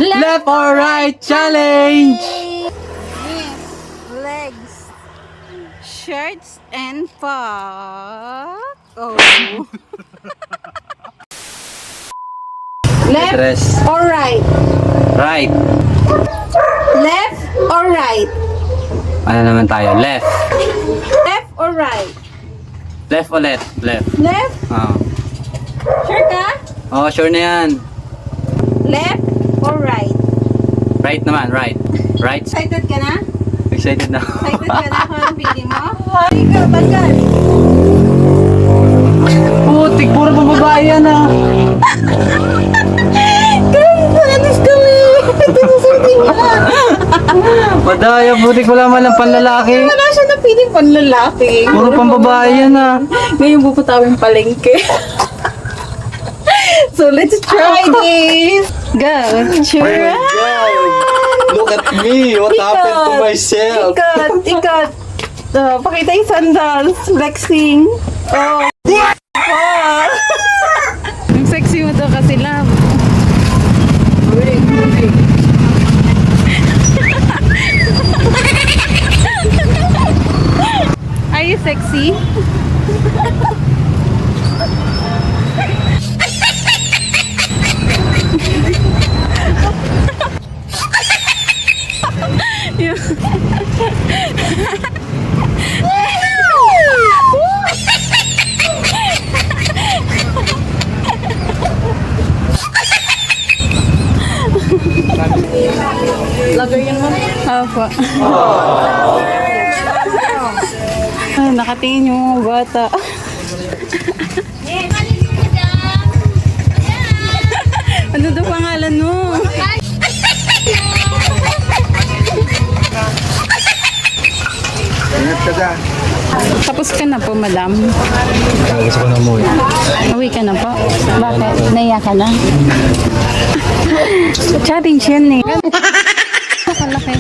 Left or right challenge! Legs. Shirts and fuck. Oh. Left Dress. or right? Right. Left or right? Ano naman tayo? Left. Left or right? Left o left? Left. Left? Oh. Sure ka? Oh, sure na yan. Left or right? Right naman, right. Right. Excited ka na? Excited na. Excited ka na kung anong feeling mo? Ikaw, bagal. Putik, puro babae yan ah. Guys, nakanis kami. Ito na sorting mo. Madaya, putik, wala man lang panlalaki. Wala siya na feeling panlalaki. Puro pang babae yan ah. Ngayon puputawin palengke. So let's try this. Go. Try. Look at me, what happened to myself? Ikat. Pakita yung sandals. Flexing. Oh. Oh. Ang sexy mo to kasi, love. Are you sexy? Lagay yun mo? Opo. Ay, nakatingin yung mga bata. Ano daw pangalan mo? Ingat ka dyan. Tapos ka na po, madam. Gusto ko na umuwi. Uwi ka na po. Bakit? Naiya ka na? Challenge yan eh. Nakalaki.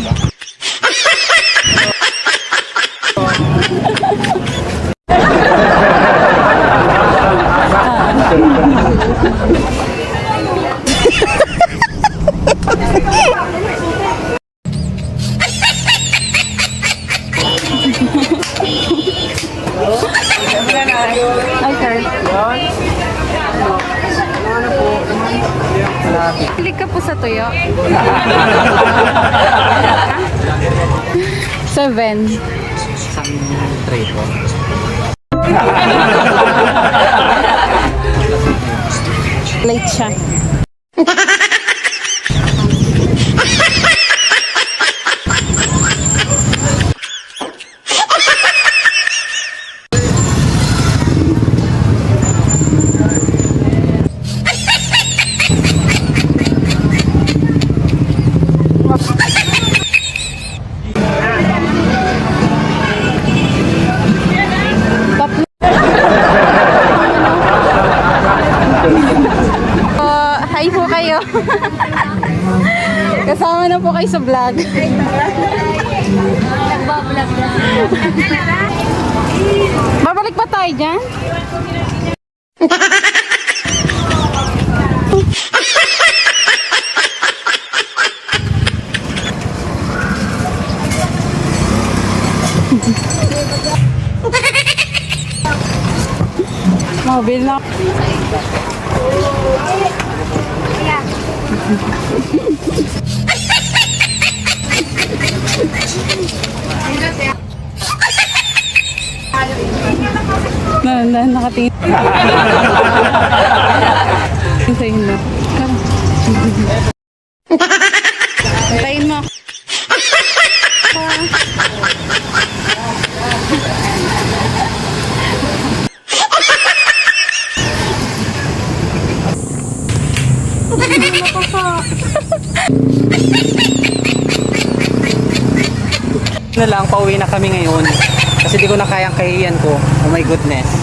Hi, sir. Hilig ka po sa tuyo? 7. Isang tray po. Late siya. Hi po kayo. Kasama na po kayo sa vlog. Babalik pa tayo dyan? Mobile na. Nakatingin. Hintayin mo. Hintayin mo. Na lang, pauwi na kami ngayon. Kasi di ko na kayang kahiyan ko. Oh my goodness.